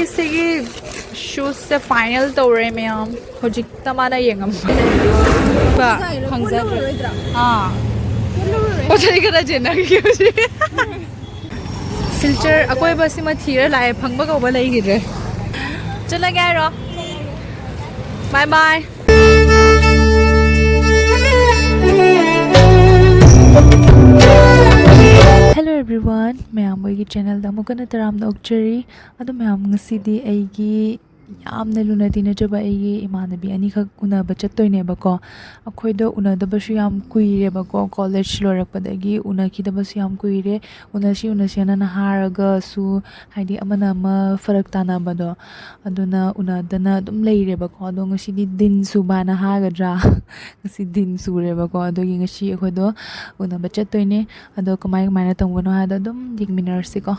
ꯑꯩꯁꯤꯒꯤ ꯁꯨꯁꯁꯦ final ꯇꯧꯔꯦ ꯃꯌꯥꯝ ꯍꯧꯖꯤꯛꯇ ꯃꯥꯅ ꯌꯦꯡꯉꯝꯕ ꯈꯪꯖꯗ꯭ꯔꯦ ꯄꯣꯠꯆꯩ ꯈꯔ ꯆꯦꯟꯅꯈꯤꯒꯦ ꯍꯧꯖꯤꯛ ꯁꯤꯜꯆꯔ ꯑꯀꯣꯏꯕꯁꯤꯃ ꯊꯤꯔ ꯂꯥꯛꯑꯦ ꯐꯪꯕ ꯀꯧꯕ ꯂꯩꯈꯤꯗ꯭ꯔꯦ ꯆꯠꯂꯒꯦ ꯍꯥꯏꯔꯣ ꯕꯥꯏ ꯕꯥꯏ ꯍꯦꯜꯂꯣ ꯑꯦꯚ꯭ꯔꯤꯋꯥꯟ ꯃꯌꯥꯝ ꯃꯣꯏꯒꯤ ꯆꯦꯅꯦꯜꯗ ꯑꯃꯨꯛꯀ ꯇꯔꯥꯝꯅ ꯑꯣꯛꯆꯔꯤ ꯑꯗꯣ ꯃꯌꯥꯝ ꯉꯁꯤꯗꯤ ꯑꯩꯒꯤ ꯌꯥꯝꯅ ꯂꯨꯅ ꯇꯤꯟꯅꯖꯕ ꯑꯩꯒꯤ ꯏꯃꯥꯟꯅꯕꯤ ꯑꯅꯤꯈꯛ ꯎꯅꯕ ꯆꯠꯇꯣꯏꯅꯦꯕꯀꯣ ꯑꯩꯈꯣꯏꯗꯣ ꯎꯅꯗꯕꯁꯨꯌꯥꯝ ꯀꯨꯏꯔꯦꯕꯀꯣ ꯀꯣꯂꯦꯖ ꯂꯣꯏꯔꯛꯄꯗꯒꯤ ꯎꯅꯈꯤꯗꯕꯁꯨ ꯌꯥꯝ ꯀꯨꯏꯔꯦ ꯎꯅꯁꯦꯅ ꯍꯥꯏꯔꯒꯁꯨ ꯍꯥꯏꯗꯤ ꯑꯃꯅ ꯑꯃ ꯐꯔꯛ ꯇꯥꯅꯕꯗꯣ ꯑꯗꯨꯅ ꯎꯅꯗꯅ ꯑꯗꯨꯝ ꯂꯩꯔꯦꯕꯀꯣ ꯑꯗꯣ ꯉꯁꯤꯗꯤ ꯗꯤꯟ ꯁꯨꯕꯅ ꯍꯥꯏꯒꯗ꯭ꯔꯥ ꯉꯁꯤ ꯗꯤꯟ ꯁꯨꯔꯦꯕꯀꯣ ꯑꯗꯨꯒꯤ ꯉꯁꯤ ꯑꯩꯈꯣꯏꯗꯣ ꯎꯅꯕ ꯆꯠꯇꯣꯏꯅꯦ ꯑꯗꯣꯀꯃꯥꯏꯅ ꯇꯧꯕꯅꯣ ꯍꯥꯏꯕꯗꯣ ꯑꯗꯨꯝ ꯌꯦꯡꯃꯤꯟꯅꯔꯁꯤꯀꯣ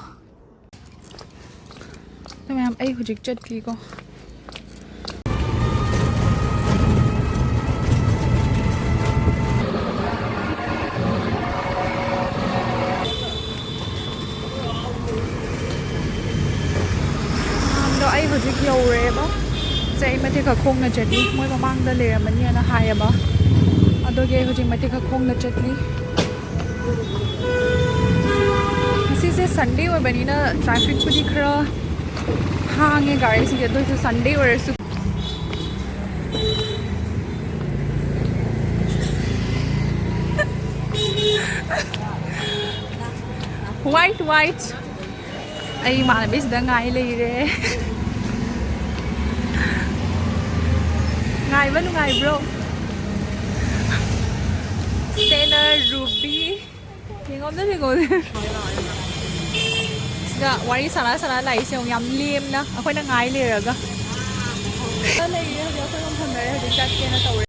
ꯃꯌꯥꯝ ꯑꯩ ꯍꯧꯖꯤꯛ ꯆꯠꯈꯤꯀꯣ ꯑꯩ ꯍꯧꯖꯤꯛ ꯌꯧꯔꯦꯕ ꯑꯩ ꯃꯇꯦꯛꯈꯛ ꯈꯣꯡꯅ ꯆꯠꯂꯤ ꯃꯣꯏ ꯃꯃꯥꯡꯗ ꯂꯩꯔꯝꯃꯅꯤꯅ ꯍꯥꯏꯌꯦꯕ ꯑꯗꯨꯒꯤ ꯑꯩ ꯍꯧꯖꯤꯛ ꯃꯇꯦꯛꯈꯛ ꯈꯣꯡꯅ ꯆꯠꯂꯤ ꯉꯁꯤꯁꯦ ꯁꯟꯗꯦ ꯑꯣꯏꯕꯅꯤꯅ ꯇ꯭ꯔꯥꯐꯤꯛꯄꯨꯗꯤ ꯈꯔ ꯍꯥꯡꯉꯦ ꯒꯥꯔꯤꯁꯤꯡꯁꯦ ꯑꯗꯨꯑꯣꯏꯁꯨ ꯁꯟꯗꯦ ꯑꯣꯏꯔꯁꯨ ꯋꯥꯏꯠ ꯑꯩ ꯏꯃꯥꯟꯅꯕꯤꯁꯤꯗ ꯉꯥꯏ ꯂꯩꯔꯦ ꯉꯥꯏꯕ ꯅꯨꯡꯉꯥꯏꯕ꯭ꯔꯣ ꯁꯦꯅ ꯔꯨꯕꯤ ꯌꯦꯡꯉꯣꯝꯗ ꯁꯤꯗ ꯋꯥꯔꯤ ꯁꯥꯟꯅ ꯂꯥꯛꯏꯁꯦ ꯌꯥꯝ ꯂꯦꯝꯅ ꯑꯩꯈꯣꯏꯅ ꯉꯥꯏ ꯂꯩꯔꯒ ꯂꯩꯔꯦ ꯍꯧꯖꯤꯛ ꯑꯩꯈꯣꯏ ꯐꯝꯅꯔꯦ ꯍꯧꯖꯤꯛ ꯆꯠꯀꯦꯅ ꯇꯧꯔꯦ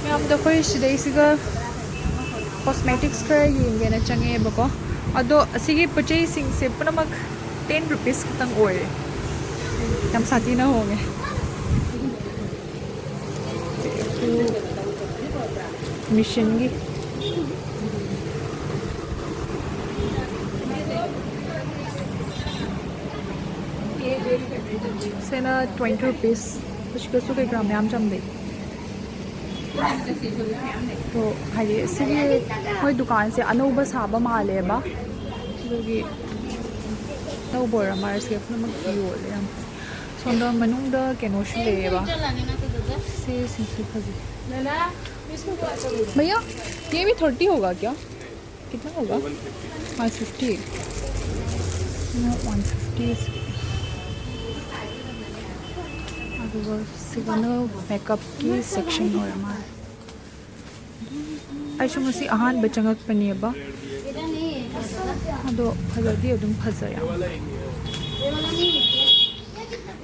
ꯃꯌꯥꯝꯗꯣ ꯑꯩꯈꯣꯏ ꯁꯤꯗꯩꯁꯤꯒ ꯀꯣꯁꯃꯦꯇꯤꯛꯁ ꯈꯔ ꯌꯦꯡꯒꯦꯅ ꯆꯪꯉꯛꯑꯦꯕꯀꯣ ꯑꯗꯣ ꯑꯁꯤꯒꯤ ꯄꯣꯠꯆꯩꯁꯤꯡꯁꯦ ꯄꯨꯝꯅꯃꯛ 10 ꯔꯨꯄꯤꯁ ꯈꯛꯇꯪ ꯑꯣꯏꯔꯦ ꯌꯥꯝ ꯁꯥꯊꯤꯅ ꯍꯣꯡꯉꯦ ꯃꯤꯁꯟꯒꯤ ꯁꯤꯅ 20 ꯔꯨꯄꯤꯁ ꯍꯧꯖꯤꯛꯀꯁꯨ ꯀꯩꯀꯥ ꯃꯌꯥꯝ ꯆꯝꯗꯦ ꯑꯗꯣ ꯍꯥꯏꯗꯤ ꯁꯤꯒꯤ ꯃꯣꯏ ꯗꯨꯀꯥꯟꯁꯦ ꯑꯅꯧꯕ ꯁꯥꯕ ꯃꯥꯜꯂꯦꯕ ꯑꯗꯨꯒꯤ ꯑꯅꯧꯕ ꯑꯣꯏꯔ ꯃꯥꯜꯂꯦ ꯄꯨꯝꯅꯃꯛ ꯌꯣꯜꯂꯦ ꯌꯥꯝ ꯁꯣꯝꯗ ꯃꯅꯨꯡꯗ ꯀꯩꯅꯣꯁꯨ ꯂꯩꯌꯦꯕ ꯁꯤꯁꯤꯡꯁꯨ फजी भैया ये भी 30 होगा क्या कितना होगा 150 150 अदुगा सिगनो मेकअप की सेक्शन हो रहा है ऐसे मसी आहान बचंगक पनीबा अदो फजदी अदुम फजया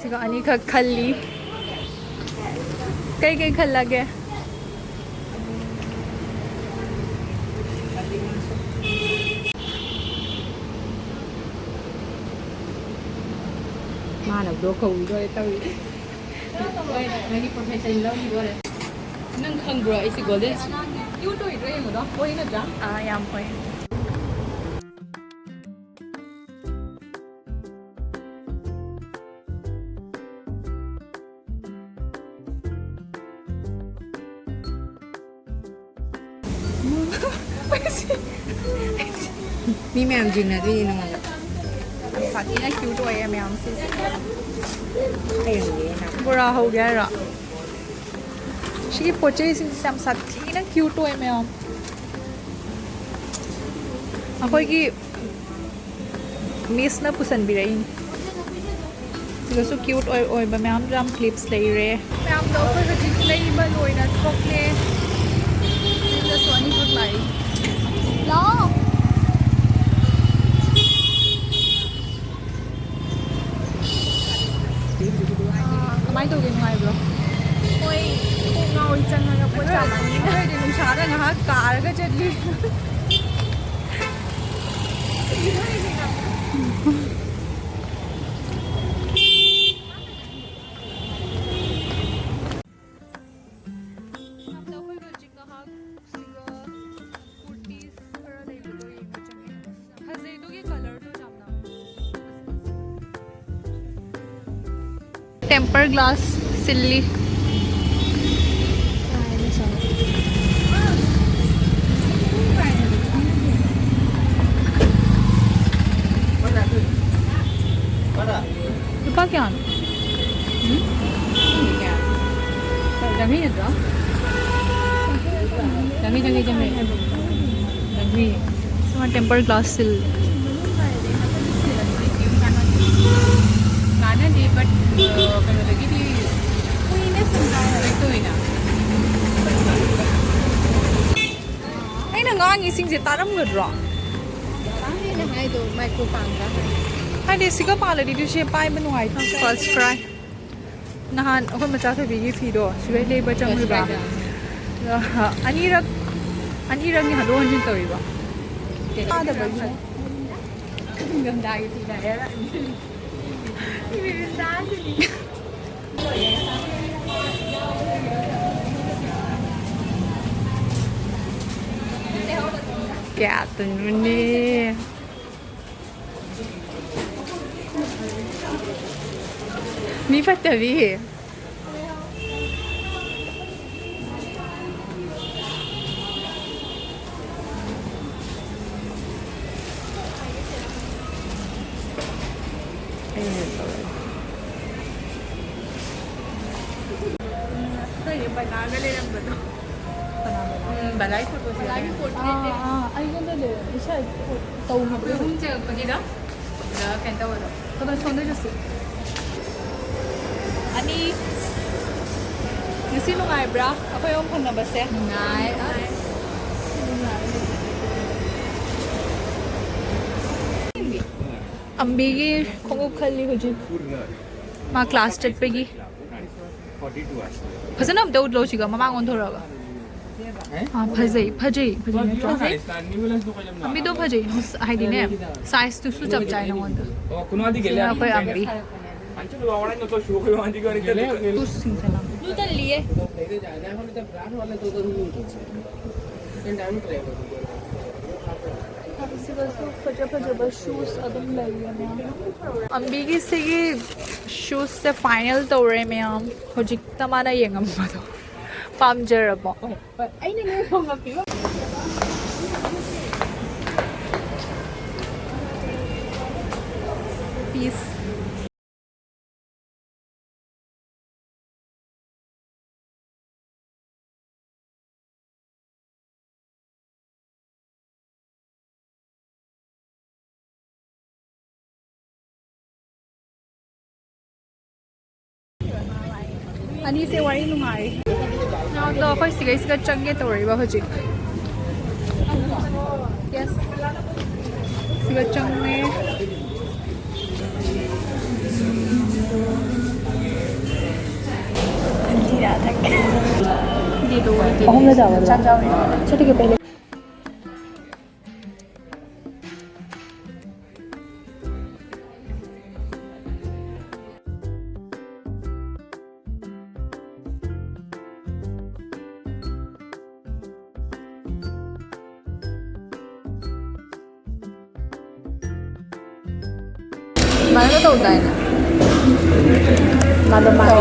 सिगा अनी का खल्ली कई खल्लागे मानव दो कौदोरे तौरी नंगी प्रोफेशन लौदोरे नंग खंग्रो इसी गोल्डन क्यू तो इद्रे यंगदो ओइ नद्रा याम होय मी मैम जिन्ना तो ये नंगा साथी ना क्यूट हो गया मैम से बुरा हो गया रा शी पोचे हम साथी ना क्यूट हो मैम अखोई की मिस ना पुसन भी रही क्यूट ओय मैम जम क्लिप्स ले रे मैम तो अखोई का जित ले बल ओय ना थोकले सोनी गुड लाई ला कमाई तो गेम है ब्रो कोई ना ओई चंगा पोच चामानी है दे नुसारा ना कार का चली Tempered glass silly. Lupa kya? So tempered glass sill. But Ay nangang ising si taram gadra. Ay di siga pala di siya pai manuai. First fry. Nahan ako macha sa bigi fido. Siga labor chang ba. Anirag ni halon din tawi ba. Ada ba yun? ganda gitu daerah. क्या तुमने नहीं पता भी है ये बना के ले रंग बनो balai photo balai portrait ai con đây để sai tàu mà cái hôm chờ cái gì đó cái tàu đó có thể xong đấy chứ anh đi như xin lúc ngày bra apa yang pernah bahasa ngai ambigi kongo khali ho ji ma class chat pe gi 42 phasana am daud lo chiga mama ngon thora ga ha phajai ambi do phajai hai di ne size tu su chap chai na ngon da kunadi gele koi ambi anchu awara no to show ko andi gani te tu sing sana tu tan liye leire jana এখন তো brand वाले তো তো rule হচ্ছে and আমি try করব फजब shoes अदम अम्बीगी से shoes से फाइनल तौरे मैम होजिक्ता माना येंगम्बदो पामजरबो ai na ngai phong ngapi पीस अनि से वरी नुमाई नाउ तो अखोय सिगै सिगा चंगे तौरिबा होजि यस सिगा चंगे अंजीरा तक दे दो हम ले जाओ जाओ छोटे के पहले mana to dai na mana mai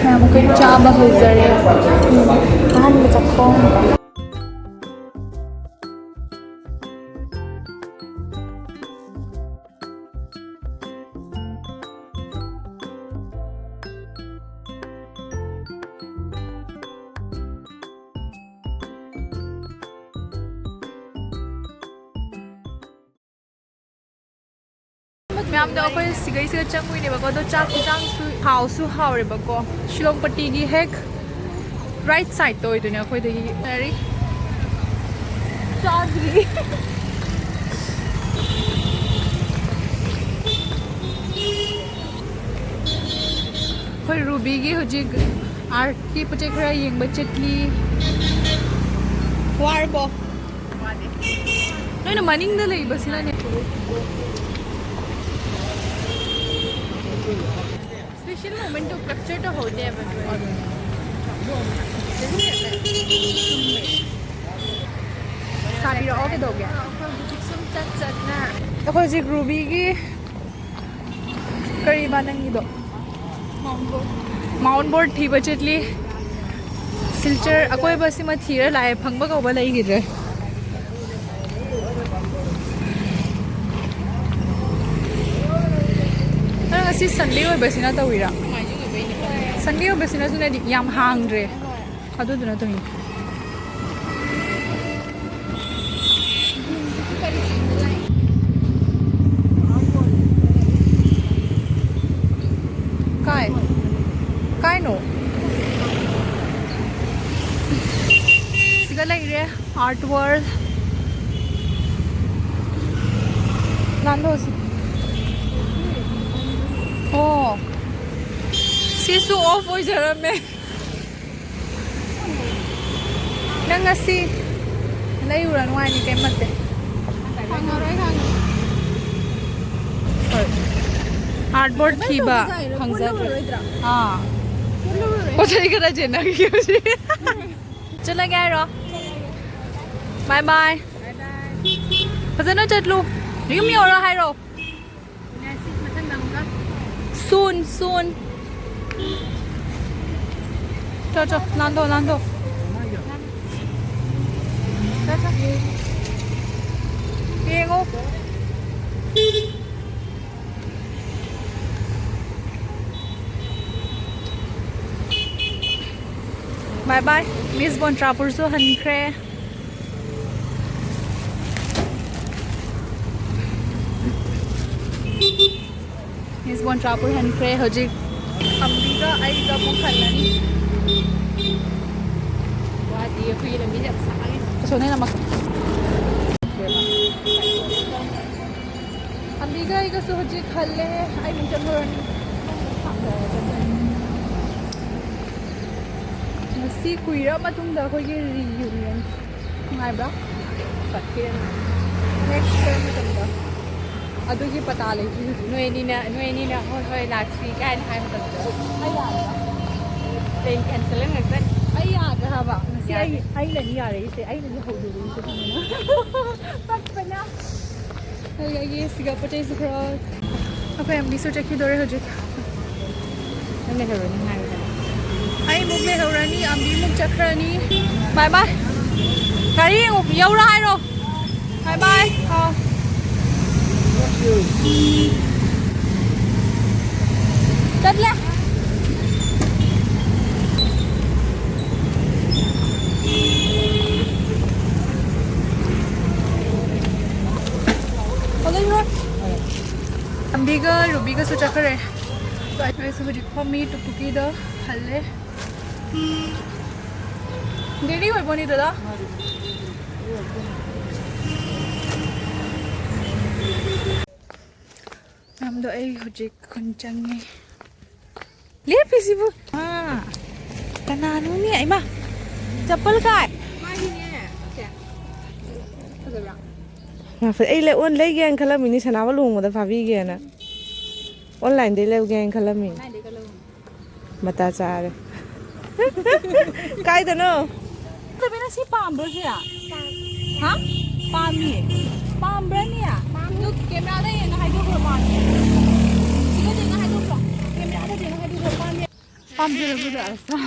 मैं मुझे चाह बहुत जरे कहाँ में चक्कों मैम तो अखोय सिगै सिगा चंगुइने बको तो चाक चांग सु हाउ रे बको शिलोंग पट्टी की हेक राइट साइड तो इतने अखोय दगी मेरी चादरी खोय रूबी की हुजिक आर्ट की पचे खरा येंग बचतली वारबो नोय न मनिंग द लई बसिला ने special moment to capture to hote hai ꯁꯥꯕꯤꯔꯛꯑꯣ ꯀꯩꯗꯧꯒꯦ ꯁꯨꯝ ꯆꯠꯅ ꯑꯩꯈꯣꯏ ꯍꯧꯖꯤꯛ ꯔꯨꯕꯤꯒꯤ ꯀꯔꯤꯕ ꯅꯪꯒꯤꯗꯣ ꯃꯥꯎꯟ ꯕꯣꯔꯗ ꯊꯤꯕ ꯆꯠꯂꯤ ꯁꯤꯜꯆꯔ ꯑꯀꯣꯏꯕꯁꯤꯃ ꯊꯤꯔ ꯂꯥꯛꯑꯦ ꯐꯪꯕ ꯀꯧꯕ ꯂꯩꯈꯤꯗ꯭ꯔꯦ ꯅꯪ ꯉꯁꯤ ꯁꯟꯗꯦ ꯑꯣꯏꯕꯁꯤꯅ ꯇꯧꯋꯤꯔꯥ ꯁꯟꯗꯦ ꯑꯣꯏꯕꯁꯤꯅꯁꯨꯅꯗꯤ ꯌꯥꯝ ꯍꯥꯡꯗ꯭ꯔꯦ ꯑꯗꯨꯗꯨꯅ ꯇꯧꯅꯤ Kai. Kai no. Siga like re art world. Nando si. Oh. Sisu off ho jara me. Nangasi. Lai uran wa ni kai matte. Artboard thiba phangzadre ha pochai kara jena ki hoji chala gaya ro bye bye fazana chatlu yum yora hai ro soon cho lando cha yengo Bye bye. Miss Bontrapur so hankre. Miss Bontrapur hankre hoji. Ambiga ai ga pong khalani. Wadi aku yang lebih dah sangat. So ne namak. Ambiga ai ga so hoji khalle ai min jamurani. Si kuira matungda akhoi reunion nungaibra sakhen next term matungda adugi pata leji Noi ni na hoi laksi kan hai matungda ai ya train cancel ngai kan ai ya ga haba si ai la ni ya re se ai ni hodu ru se na patpana ai siga pate sukra apai ambi so chekhi dore hoje ngai hero ni ngai ai muk le horani ambi muk chakrani bye bye gari yau ra hai ro bye bye ha chat le Olay ro ambiga rubiga so chakre to ai so hojik phomi to cookie da halle Didi hoy boni dada namdo ai hojik khunchang le pisibu ha kananu ni ai ma chappal kai mai ni ne mà phải ấy lại ôn lấy gan khá là mình đi xem nào luôn mà ta phá vi gan à online đấy lấy gan khá là mình nai de kalau mà ta cha đấy cái đó nó Tapi nasi pam bro ya? Ha? Pam ni? Pam bro ni ya? Tu kamera ada yang hai dua pam. Sila jangan hai dua. Kamera ada jangan hai dua pam ni. Pam je bro asa.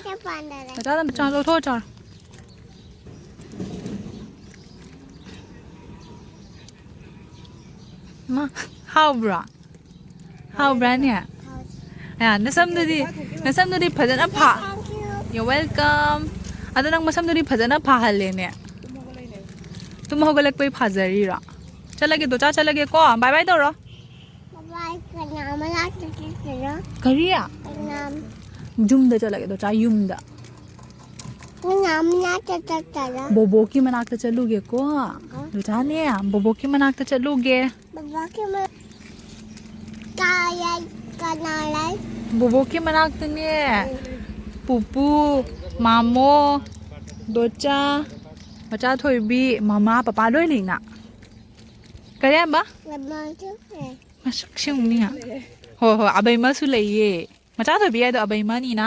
Cái phần này này. Kita dah macam tu thôi char. Ma, how bro? How bro ni ya? Ya, nasam tu di padan apa? You're welcome. Ada nang masam tu di padan apa hal ni? तुम हो गलक पे फाजरी रा चला गे दो चा चला गे को bye bye दो रो Bye cái nào mà lát cái đó. करिया Cái nào जुम दे चला गे दो चा युम दा mà lát cái đó. बोबो की मनाक ते चलूगे को दो चा ने बोबो की मनाक ते चलूगे Baba cái mà cái nào lấy. बोबो की मनाक ते ने पुपू मामो दोचा मचा थोइबी मामा पापा लोय लेना करिया बा Baba trước này. मशक शिंग नि हो हो अबे मसु लइए मचा थोइबी आइ दो अबे मनी ना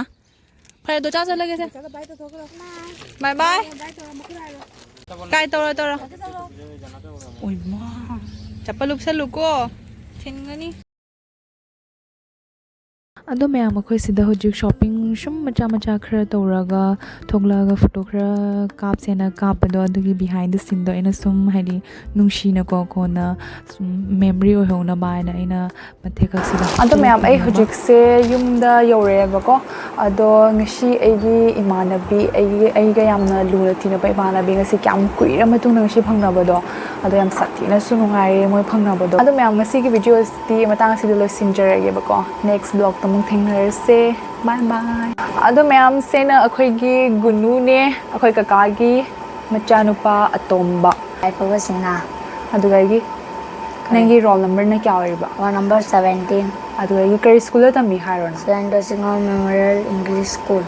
ꯐꯔꯦ ꯑꯗꯣ ꯆꯥ ꯆꯠꯂꯒꯦꯁꯦ ꯆꯠꯂ ꯕꯥꯏ ꯇꯧꯊꯣꯛꯈ꯭ꯔꯣ ꯕꯥꯏ ꯕꯥꯏ ꯀꯥꯏ ꯇꯧꯔ ꯎꯏ ꯃꯥ ꯆꯠꯄ ꯂꯨꯞꯁꯜꯂꯨꯀꯣ ꯊꯤꯟꯒꯅꯤ ꯑꯗꯣ ꯃꯌꯥꯝ ꯑꯩꯈꯣꯏ ꯁꯤꯗ ꯍꯧꯖꯤꯛ ꯁꯣꯞꯄꯤꯡ ꯁꯨꯝ ꯃꯆꯥ ꯃꯆꯥ ꯈꯔ ꯇꯧꯔꯒ ꯊꯣꯛꯂꯛꯑꯒ ꯐꯣꯇꯣ ꯈꯔ ꯀꯥꯞꯁꯦꯅ ꯀꯥꯞꯄꯗꯣ ꯑꯗꯨꯒꯤ ꯕꯤꯍꯥꯏꯟ ꯗ ꯁꯤꯟꯗꯣ ꯑꯩꯅ ꯁꯨꯝ ꯍꯥꯏꯗꯤ ꯅꯨꯡꯁꯤꯅꯀꯣ ꯀꯣꯟꯅ ꯁꯨꯝ ꯃꯦꯃꯣꯔꯤ ꯑꯣꯏꯍꯧꯅꯕ ꯍꯥꯏꯅ ꯑꯩꯅ ꯃꯊꯦꯛꯈꯛꯁꯤꯗ ꯑꯗꯣ ꯃꯌꯥꯝ ꯑꯩ ꯍꯧꯖꯤꯛꯁꯦ ꯌꯨꯝꯗ ꯌꯧꯔꯛꯑꯦꯕꯀꯣ ꯑꯗꯣ ꯉꯁꯤ ꯑꯩꯒꯤ ꯏꯃꯥꯟꯅꯕꯤ ꯑꯩꯒ ꯌꯥꯝꯅ ꯂꯨꯅ ꯇꯤꯟꯅꯕ ꯏꯃꯥꯟꯅꯕꯤ ꯉꯁꯤ ꯀꯌꯥꯝ ꯀꯨꯏꯔ ꯃꯇꯨꯡꯗ ꯉꯁꯤ ꯐꯪꯅꯕꯗꯣ ꯑꯗꯣ ꯌꯥꯝ ꯁꯥꯊꯤꯅꯁꯨ ꯅꯨꯡꯉꯥꯏꯔꯦ ꯃꯣꯏ ꯐꯪꯅꯕꯗꯣ ꯑꯗꯣ ꯃꯌꯥꯝ ꯉꯁꯤꯒꯤ ꯚꯤꯗꯤꯑꯣꯁꯤꯗꯤ ꯃꯇꯥꯡ ꯑꯁꯤꯗ ꯂꯣꯏꯁꯤꯟꯖꯔꯒꯦꯕꯀꯣ ꯅꯦꯛꯁ ꯕ꯭ꯂꯣꯛꯇ ꯑꯃꯨꯛ ꯊꯦꯡꯅꯔꯁꯦ ꯕꯥꯏ ꯕꯥꯏ ꯑꯗꯣ ꯃꯌꯥꯝꯁꯦꯅ ꯑꯩꯈꯣꯏꯒꯤ ꯒꯨꯅꯨꯅꯦ ꯑꯩꯈꯣꯏ ꯀꯀꯥꯒꯤ ꯃꯆꯥꯅꯨꯄꯥ ꯑꯇꯣꯝꯕ ꯍꯥꯏꯐꯕꯁꯤꯡꯅ ꯑꯗꯨꯒ ꯑꯩꯒꯤ ꯅꯪꯒꯤ ꯔꯣꯜ ꯅꯝꯕꯔꯅ ꯀꯌꯥ ꯑꯣꯏꯔꯤꯕ ꯔꯣꯜ ꯅꯝꯕꯔ 17 ꯑꯗꯨꯒ ꯑꯩꯒꯤ ꯀꯔꯤ ꯁ꯭ꯀꯨꯜꯗ ꯇꯝꯃꯤ ꯍꯥꯏꯔꯣꯅ ꯁꯦꯟ ꯖꯣꯁꯦꯐ ꯃꯦꯃꯣꯔꯤꯌꯜ ꯏꯪꯂꯤꯁ ꯁ꯭ꯀꯨꯜ